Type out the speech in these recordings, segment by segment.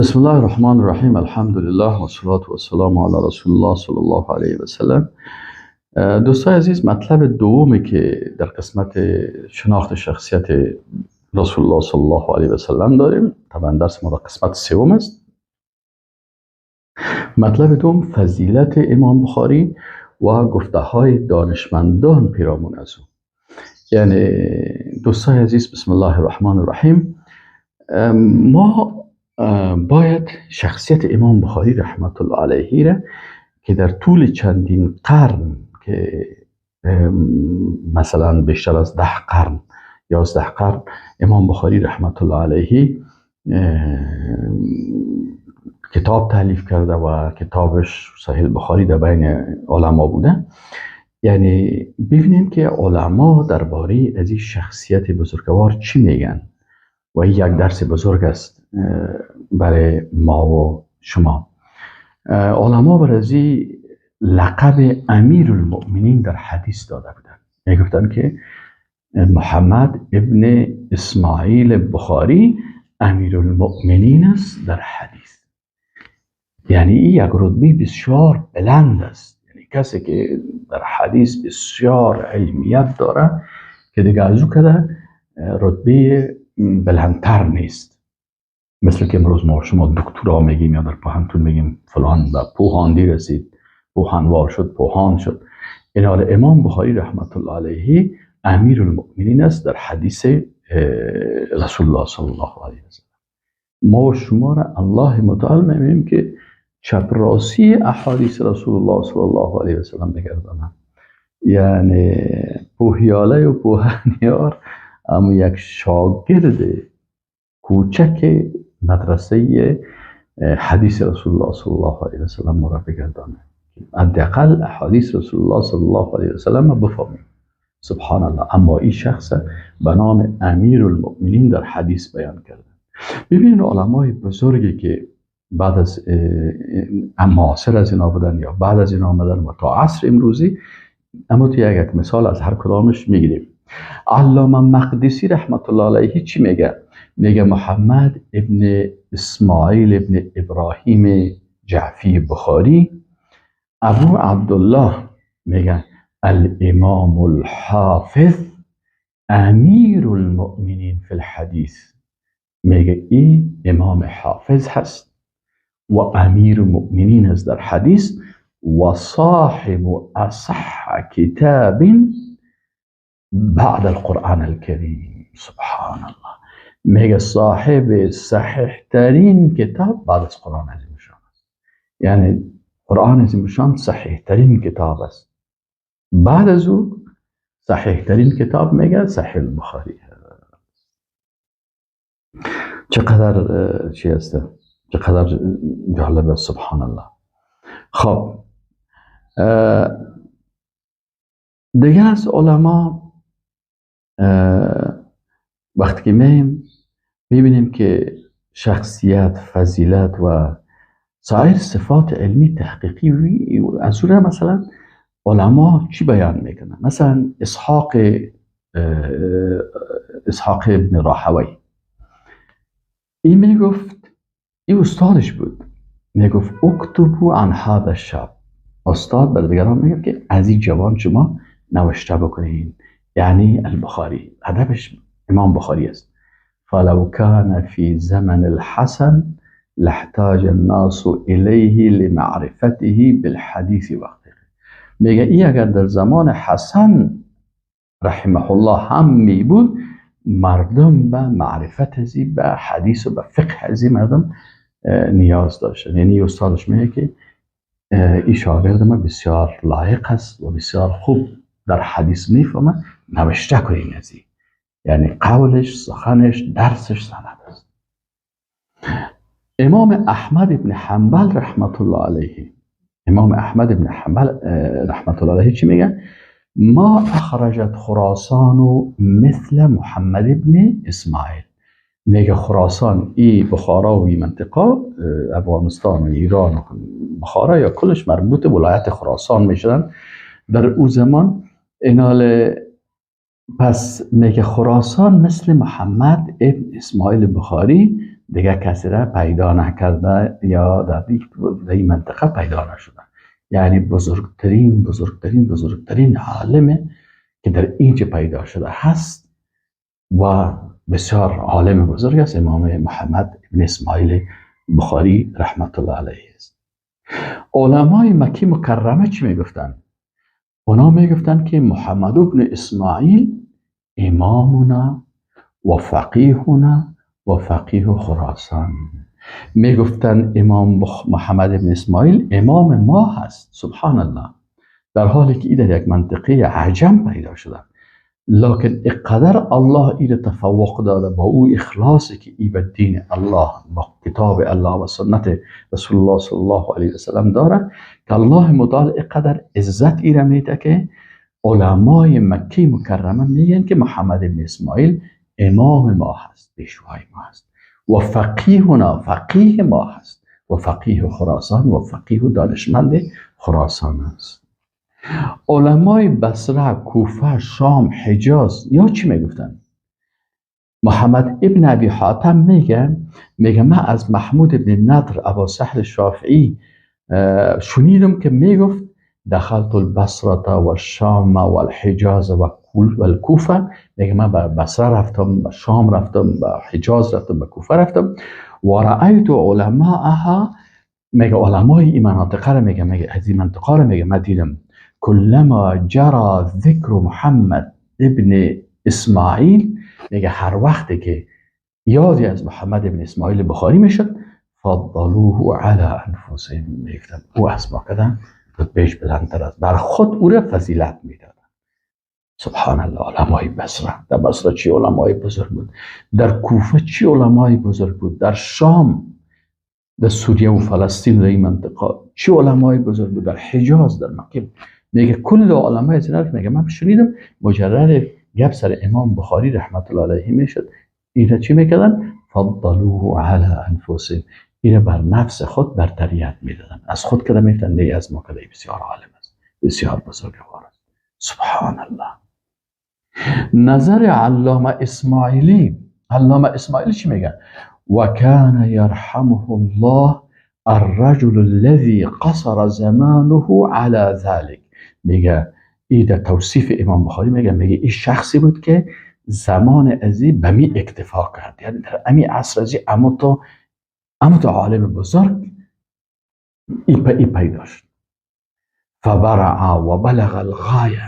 بسم الله الرحمن الرحیم. الحمد لله و الصلاة و السلام علی رسول الله صلی الله علیه و سلم. دوستای عزیز، مطلب دومی که در قسمت شناخت شخصیت رسول الله صلی الله علیه و سلم داریم، طبعا درس ما در قسمت سوم است. مطلب دوم فضیلت امام بخاری و گفته های دانشمندان پیرامون از او. یعنی دوستای عزیز، بسم الله الرحمن الرحیم، ما باید شخصیت امام بخاری رحمت الله علیه را که در طول چندین قرن که مثلا بیشتر از 10 قرن 11 قرن امام بخاری رحمت الله علیه کتاب تالیف کرده و کتابش صحیح بخاری در بین علما بوده. یعنی ببینیم که علما درباره از این شخصیت بزرگوار چی میگن و این یک درس بزرگ است برای ما و شما. علما بر از این لقب امیر المؤمنین در حدیث داده بودن. میگفتن که محمد ابن اسماعیل بخاری امیر المؤمنین است در حدیث. یعنی این یک رتبه بسیار بلند است. یعنی کسی که در حدیث بسیار علمیت داره که دیگه از او کده رتبه بلندتر نیست. مثل که امروز ما شما دکترا میگیم یا در پوهنتون میگیم فلان به پوهاندی رسید، پوهنوار شد، پوهان شد. این حال امام بخاری رحمت الله علیه امیر المؤمنین است در حدیث رسول الله صلی الله علیه و سلم. ما و شما را الله متعال میبینیم که چپراسی احادیث رسول الله صلی الله علیه و سلم بگردانند. یعنی پوهیاله و پوهنیار اما یک شاگرد کوچک مدرسه حدیث رسول الله صلی الله علیه و سلم ما را بگردانه. حداقل احادیث رسول الله صلی الله علیه و سلم ما بفهمیم. سبحان الله. اما این شخص به نام امیر المؤمنین در حدیث بیان کرده. ببینید علمای بزرگی که بعد از معاصر از اینا بودن یا بعد از اینا آمدن و تا عصر امروزی، اما تو یک مثال از هر کدامش میگیریم. علامه مقدسی رحمت الله علیه چی میگه؟ میگه محمد ابن اسماعیل ابن ابراهیم جعفی بخاری ابو عبدالله میگه الامام الحافظ امیر المؤمنین فی الحدیث. میگه این امام حافظ هست و امیر المؤمنین است در حدیث و صاحب اصح کتاب بعد القرآن الکریم. سبحان الله. میگه صاحب صحیح ترین کتاب بعد از قرآن عظیم شان است. یعنی قرآن عظیم شان صحیح ترین کتاب است. بعد از او صحیح ترین کتاب میگه صحیح بخاری. چقدر چی است؟ چقدر جالب است. سبحان الله. خب دیگه از علما وقتی که میبینیم که شخصیت، فضیلت و سایر صفات علمی تحقیقی از اون مثلا علما چی بیان میکنن؟ مثلا اسحاق ابن راهوی، این میگفت، این استادش بود، میگفت اکتبو عن هذا الشاب. استاد بر دیگران میگه که از این جوان شما نوشته بکنین. یعنی البخاری، ادبش امام بخاری است. فلو كان في زمن الحسن لاحتاج الناس الیه لمعرفته بالحدیث وقته. میگه این اگر در زمان حسن رحمه الله هم می بود، مردم به معرفت ازی، به حدیث و به فقه ازی مردم نیاز داشتن. یعنی استادش میگه که این شاگرد ما بسیار لایق است و بسیار خوب در حدیث میفهمه، نوشته کنین ازی. یعنی قولش، سخنش، درسش سند است. امام احمد ابن حنبل رحمت الله علیه، امام احمد ابن حنبل رحمت الله علیه چی میگه؟ ما اخرجت خراسان مثل محمد ابن اسماعیل. میگه خراسان، ای بخارا و ای منطقه، افغانستان و ایران و بخارا یا کلش مربوط ولایت خراسان میشدن در او زمان. اینال پس میگه خراسان مثل محمد ابن اسماعیل بخاری دیگه کسی را پیدا نکرده یا در این منطقه پیدا نشده. یعنی بزرگترین عالم که در اینجا پیدا شده هست و بسیار عالم بزرگ است، امام محمد ابن اسماعیل بخاری رحمت الله علیه است. علمای مکی مکرمه چی میگفتن؟ اونا میگفتن که محمد ابن اسماعیل امامنا و فقیهنا و فقیه خراسان. میگفتن امام محمد ابن اسماعیل امام ما هست، سبحان الله، در حالی که این در یک منطقه عجم پیدا شده، لکن اقدر الله این تفوق داده با او اخلاصی که ای به دین الله، با کتاب الله و سنت رسول الله صلی الله علیه وسلم داره، که الله متعال اقدر عزت ای را میده که علمای مکی مکرمه میگن که محمد ابن اسماعیل امام ما هست، پیشوای ما هست، و فقیهنا، فقیه ما هست، و فقیه خراسان، و فقیه دانشمند خراسان است. علمای بصره، کوفه، شام، حجاز یا چی میگفتن؟ محمد ابن ابی حاتم میگه من از محمود ابن نضر ابو سهل شافعی شنیدم که میگفت دخلت البصره و الشام و الحجاز و الکوفه. میگه من به بصره رفتم، به شام رفتم، به حجاز رفتم، به کوفه رفتم و رأیت علماءها. میگه علمای این مناطقه رو میگه از این منطقه رو میگه من دیدم کلما جرى ذکر محمد ابن اسماعیل، میگه هر وقتی که یادی از محمد ابن اسماعیل بخاری میشد فضلوه علی انفسهم، میگفتن او از ما کدن بیش بلندتر است، بر خود او را فضیلت میدادن. سبحان الله. علمای بصره، در بصره چی علمای بزرگ بود، در کوفه چی علمای بزرگ بود، در شام، در سوریه و فلسطین و این منطقه چی علمای بزرگ بود، در حجاز، در مکه. میگه کل علمای زنار، میگه من شنیدم مجرد گپ سر امام بخاری رحمت الله علیه میشد، اینا چی میکردن؟ فضلوه علی انفسهم، اینا بر نفس خود برتریت میدادن، از خود کده میفتن نه از ما کده بسیار عالم است، بسیار بزرگوار است. سبحان الله. نظر علامه اسماعیلی، علامه اسماعیلی چی میگه؟ وكان يرحمه الله الرجل الذي قصر زمانه على ذلك. میگه این در توصیف امام بخاری میگه این شخصی بود که زمان ازی به می اکتفا کرد، یعنی در امی عصر ازی اما تو عالم بزرگ ای پیدا شد. فبرع و بلغ الغایه،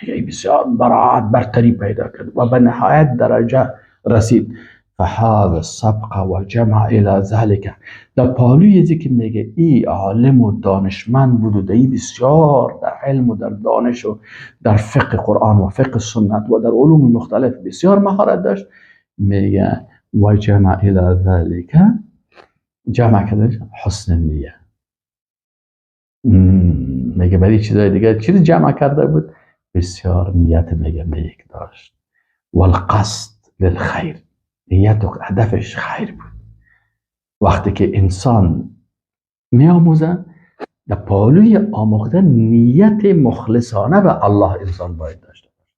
میگه بسیار براعت برتری پیدا کرد و به نهایت درجه رسید. فهذا السبق و جمع الى ذلك، در پالوی ازی که میگه ای عالم و دانشمند بود و دی بسیار در علم و در دانش و در فقه قرآن و فقه سنت و در علوم مختلف بسیار مهارت داشت، میگه و جمع الى ذلك، جمع کرده حسن نیه. میگه برای چیزای دیگه چیز جمع کرده بود؟ بسیار نیت میگه نیک داشت. والقصد للخیر، نیت و هدفش خیر بود. وقتی که انسان میآموزه در پالوی آموختن نیت مخلصانه به الله انسان باید داشته باشه.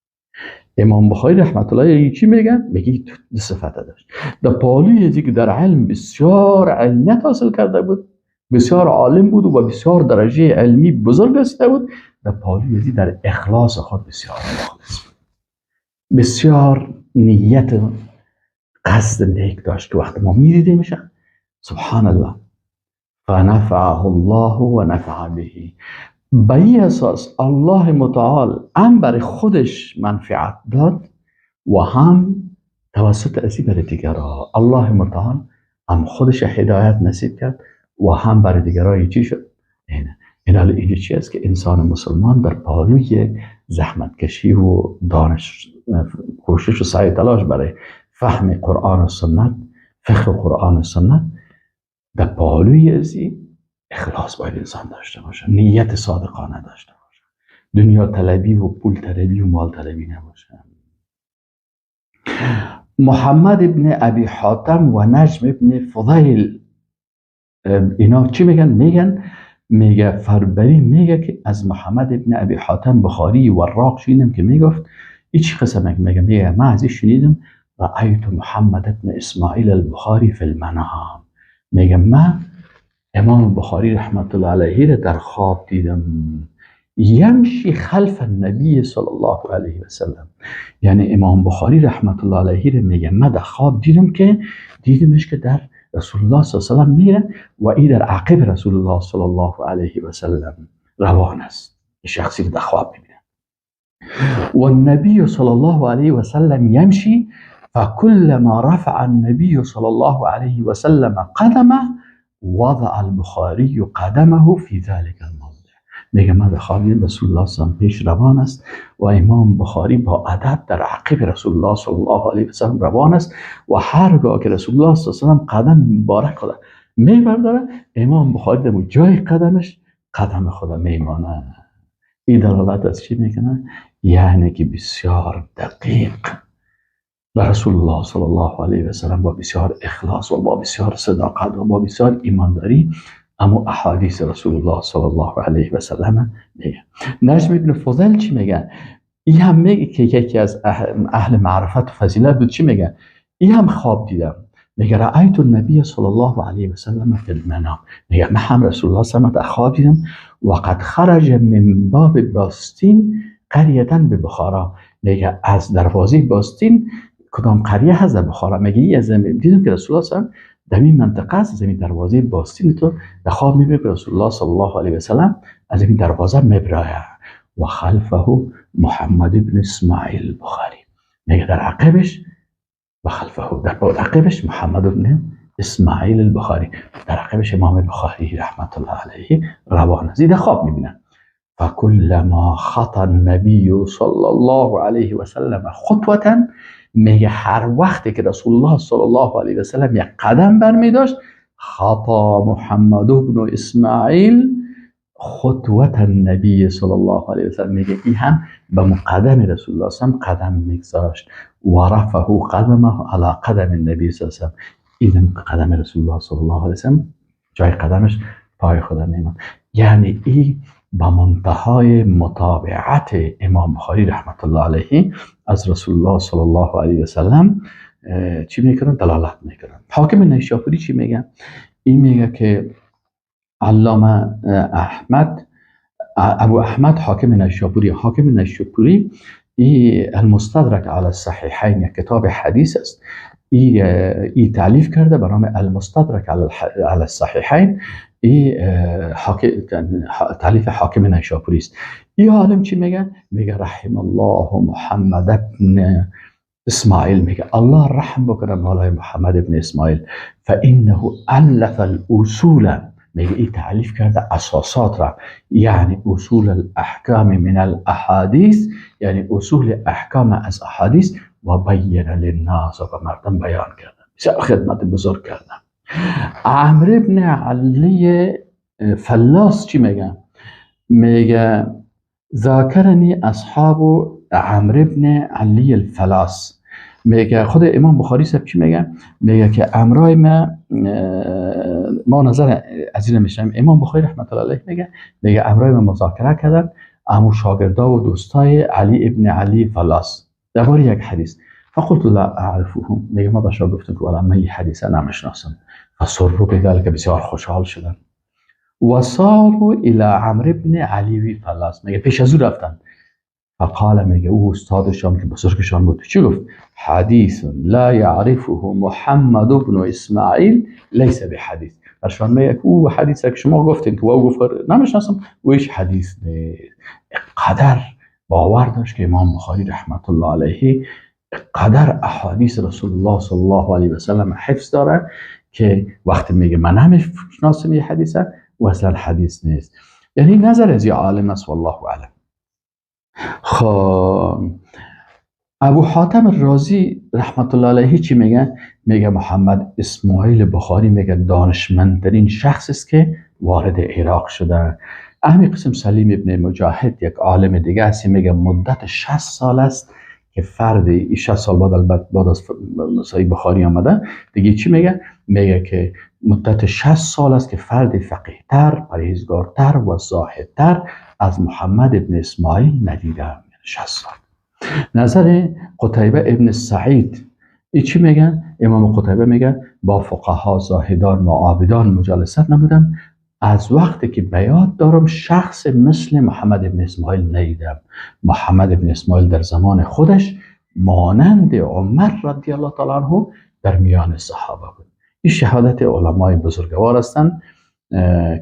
امام بخاری رحمت الله علیه چی میگه؟ میگه دو صفت داشت. در پالوی ازی که در علم بسیار علمیت حاصل کرده بود، بسیار عالم بود و بسیار درجه علمی بزرگ رسیده بود، در پالوی ازی در اخلاص خود بسیار مخلص بود، بسیار نیت قصد نیک داشت که وقت ما میدیده میشه سبحان الله. فنفعه الله و نفع به، به این اساس الله متعال هم برای خودش منفعت داد و هم توسط ازی برای دیگرها. الله متعال هم خودش هدایت نصیب کرد و هم برای دیگرها چی شد؟ این حال اینجا چی است که انسان مسلمان در پالوی زحمت کشی و دانش، کوشش و سعی تلاش برای فهم قرآن و سنت، فقه قرآن و سنت، در پالوی ازی اخلاص باید انسان داشته باشه، نیت صادقانه داشته باشه، دنیا طلبی و پول طلبی و مال طلبی نباشه. محمد ابن ابی حاتم و نجم ابن فضیل اینا چی میگن؟ میگه فربری میگه که از محمد ابن ابی حاتم بخاری و راق شنیدم که میگفت این چی قسمه؟ میگه من از این شنیدم رأیت محمد ابن اسماعیل البخاری فی المنام. میگه من امام بخاری رحمت الله علیه را در خواب دیدم، یمشی خلف النبی صلی الله علیه و سلم. یعنی امام بخاری رحمت الله علیه را میگه من در خواب دیدمش که در رسول الله صلی الله علیه و سلم میره و این در عقب رسول الله صلی الله علیه و سلم روان است. این شخصی در خواب میبینه. و النبی صلی الله علیه و سلم یمشی فكلما رفع النبي صلى الله عليه وسلم قدمه وضع البخاری قدمه في ذلك الموضع. میگه من خوابیدم رسول الله صلی الله علیه و پیش روان است و امام بخاری با ادب در عقب رسول الله صلی الله علیه و سلم روان است و هرگاه که رسول الله صلی الله علیه و سلم قدم مبارک خود میبرداره، امام بخاری در جای قدمش قدم خود میمانه. این دلالت از چی میکنه؟ یعنی که بسیار دقیق و رسول الله صلی الله علیه و سلم با بسیار اخلاص و با بسیار صداقت و با بسیار ایمانداری اما احادیث رسول الله صلی الله علیه و سلم میگه. نجم ابن فضل چی میگه؟ این هم میگه که یکی از اهل معرفت و فضیلت بود. چی میگه؟ این هم خواب دیدم. میگه رأیت النبی صلی الله علیه و سلم فی المنام. میگه من هم رسول الله صلی الله علیه و سلم خواب دیدم و قد خرج من باب باستین قریه به بخارا. میگه از دروازه باستین کدام قریه هست در بخارا. میگه از دیدم که رسول الله صلی الله علیه و سلم در این منطقه است، از این دروازه باستین تو در خواب میبینه که رسول الله صلی الله علیه و سلم از این دروازه میبرایه و خلفه محمد ابن اسماعیل بخاری. میگه در عقبش و خلفه در عقبش محمد ابن اسماعیل البخاری، در عقبش امام بخاری رحمت الله علیه روان است. در خواب میبینه. فكلما خطى النبي صلی الله علیه و سلم خطوة، میگه هر وقتی که رسول الله صلی الله علیه و سلم یک قدم برمی داشت، خطا محمد ابن اسماعیل خطوة النبی صلی الله علیه و سلم. میگه این هم به مقدم رسول الله صلی الله علیه و سلم قدم میگذاشت و رفعه قدمه على قدم النبی صلی الله علیه و سلم. این قدم رسول الله صلی الله علیه و سلم جای قدمش پای خدا میماند. یعنی این با منتهای متابعت امام بخاری رحمت الله علیه از رسول الله صلی الله علیه و سلم چی میکنن؟ دلالت میکنن. حاکم نیشابوری چی میگه؟ این میگه که علامه احمد ابو احمد حاکم نیشابوری این المستدرک علی الصحیحین یک کتاب حدیث است. این تعلیف کرده به نام المستدرک علی الصحیحین. این تعلیف حاکم نیشابوری است. این عالم چی میگه؟ میگه رحم الله محمد ابن اسماعیل. میگه الله رحم بکنه مولای محمد ابن اسماعیل، فانه الف الاصول. میگه این تعلیف کرده اساسات را، یعنی اصول الاحکام من الاحادیث، یعنی اصول احکام از احادیث و بین للناس و به مردم بیان کردن. بسیار خدمت بزرگ کردن. عمرو ابن علی فلاس چی میگه؟ میگه ذاکرنی اصحاب عمرو ابن علی الفلاس. میگه خود امام بخاری صاحب چی میگه؟ میگه که امرای ما نظر عزیز میشم امام بخاری رحمت الله علیه میگه امرای ما مذاکره کردن امو شاگردا و دوستای علی ابن علی فلاس درباره یک حدیث. فقلت لا اعرفهم. میگه ما بهش گفتم که من این حدیث نمیشناسم. فسروا بذلك، بسیار خوشحال شدن. و صاروا الى عمرو ابن علی فلاس. میگه پیش از او رفتن. فقال، میگه او استادشان که بزرگشان بود چی گفت؟ حدیث لا یعرفه محمد ابن اسماعیل لیس بحدیث. برشان میگه او حدیثی که شما گفتین که او گفت نمیشناسم، او هیچ حدیث نیست. قدر باور داشت که امام بخاری رحمت الله علیه قدر احادیث رسول الله صلی الله علیه و سلم حفظ داره که وقتی میگه من نمیشناسم یه حدیثه و اصلا حدیث نیست. یعنی نظر از یه عالم است والله اعلم. خب ابو حاتم الرازی رحمت الله علیه چی میگه؟ میگه محمد اسماعیل بخاری میگه دانشمندترین شخص است که وارد عراق شده. همین قسم سلیم ابن مجاهد یک عالم دیگه است میگه مدت 60 سال است که فرد 60 سال بعد از صحیح بخاری آمده دیگه چی میگه؟ میگه که مدت 60 سال است که فرد فقیه‌تر، پرهیزگارتر و زاهدتر از محمد ابن اسماعیل ندیده. 60 سال. نظر قتیبه ابن سعید ای چی میگن؟ امام قتیبه میگه با فقها، زاهدان و عابدان مجالست نبودم، از وقتی که بیاد دارم شخص مثل محمد ابن اسماعیل ندیدم. محمد ابن اسماعیل در زمان خودش مانند عمر رضی الله تعالی عنه در میان صحابه بود. این شهادت علمای بزرگوار هستند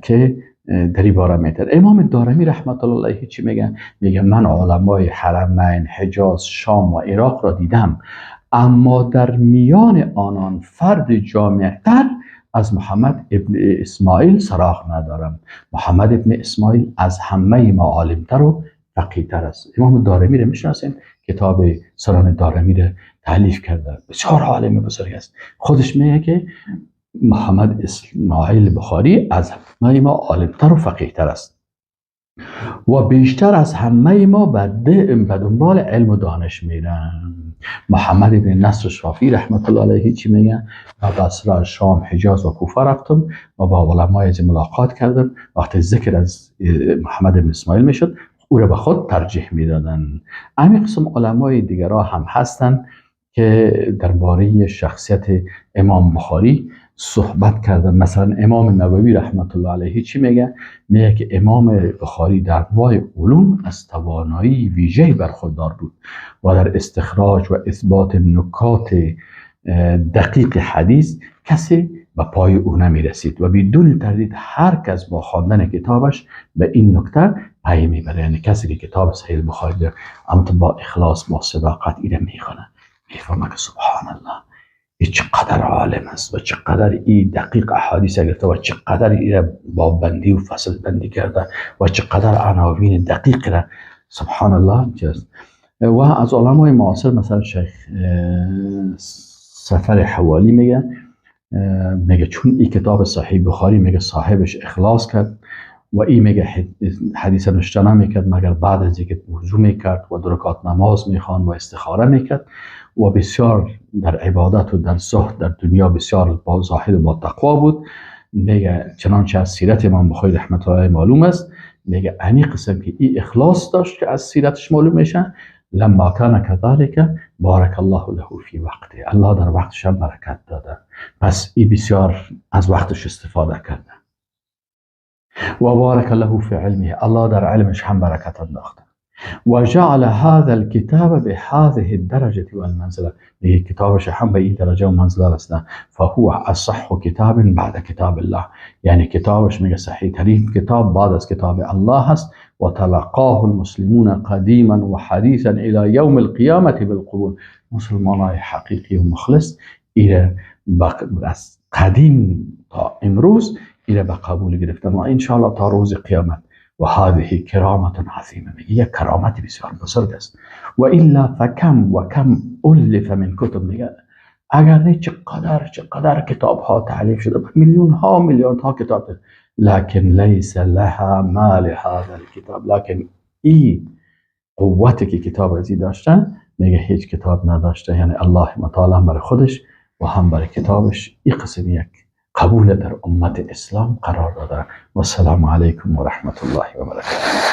که در این باره میتر. امام دارمی رحمت الله علیه چی میگه؟ میگه من علمای حرمین، حجاز، شام و عراق را دیدم، اما در میان آنان فرد جامعتر از محمد ابن اسماعیل سراغ ندارم. محمد ابن اسماعیل از همه ما عالمتر و فقیه‌تر است. امام دارمی رو میشناسین، کتاب سنن دارمی رو تالیف کرده، بسیار عالم بزرگ است. خودش میگه که محمد اسماعیل بخاری از همه ما عالمتر و فقیه‌تر است و بیشتر از همه ما به دنبال علم و دانش میرن. محمد ابن نصر شافعی رحمت الله علیه چی میگه؟ من بصره، شام، حجاز و کوفه رفتم و با علمای از ملاقات کردم. وقتی ذکر از محمد ابن اسماعیل میشد، او را به خود ترجیح میدادن. همین قسم علمای دیگرها هم هستن که درباره شخصیت امام بخاری صحبت کردن. مثلا امام نووی رحمت الله علیه چی میگه؟ میگه که امام بخاری در انواع علوم از توانایی ویژه‌ای برخوردار بود و در استخراج و اثبات نکات دقیق حدیث کسی به پای او نمی رسید و بدون تردید هر کس با خواندن کتابش به این نکته پی میبره. یعنی کسی که کتاب صحیح بخاری داره اما با اخلاص، با صداقت ایره میخونه، میفهمه که سبحان الله این چقدر عالم است و چقدر این دقیق احادیث گرفته و چقدر این با بندی و فصل بندی کرده و چقدر عناوین دقیق را سبحان الله جز. و از علمای معاصر مثلا شیخ سفر حوالی میگه چون این کتاب صحیح بخاری میگه صاحبش اخلاص کرد و این میگه حدیث نوشته نمیکرد مگر بعد از اینکه وضو میکرد و رکعت نماز میخواند و استخاره میکرد و بسیار در عبادت و در زهد در دنیا بسیار با زاهد و با تقوا بود. میگه چنانچه از سیرت امام بخاری رحمت الله علیه معلوم است، میگه همین قسم که این اخلاص داشت که از سیرتش معلوم میشه، لما کان کذالک بارک الله له فی وقته، الله در وقتش هم برکت داده، پس این بسیار از وقتش استفاده کرده. و بارک له فی علمه، الله در علمش هم برکت انداخته. و جعل هذا الكتاب بهذه الدرجه والمنزله، میگه کتابش هم به این درجه و منزله رسیده. فهو اصح کتاب بعد کتاب الله، یعنی کتابش میگه صحیح ترین کتاب بعد از کتاب الله هست. و تلقاه المسلمون قدیما و حدیثا الى یوم القیامه بالقبول، مسلمانای حقیقی و مخلص ایره از قدیم تا امروز ایره به قبول گرفتن و انشاءالله تا روز قیامت. و هذه کرامت عظیمه، میگه یک کرامت بسیار بزرگ است. و الا فکم و کم الف من کتب، میگه اگر نه چقدر کتاب ها تعلیف شده، میلیون ها کتاب، لكن لیس لها مال هذا الكتاب، لكن این قوتی که کتاب ازی داشتن میگه هیچ کتاب نداشته. یعنی الله متعالی هم برای خودش و هم برای کتابش این قسم یک قبول در امت اسلام قرار داده. و السلام علیکم و رحمت الله و برکاته.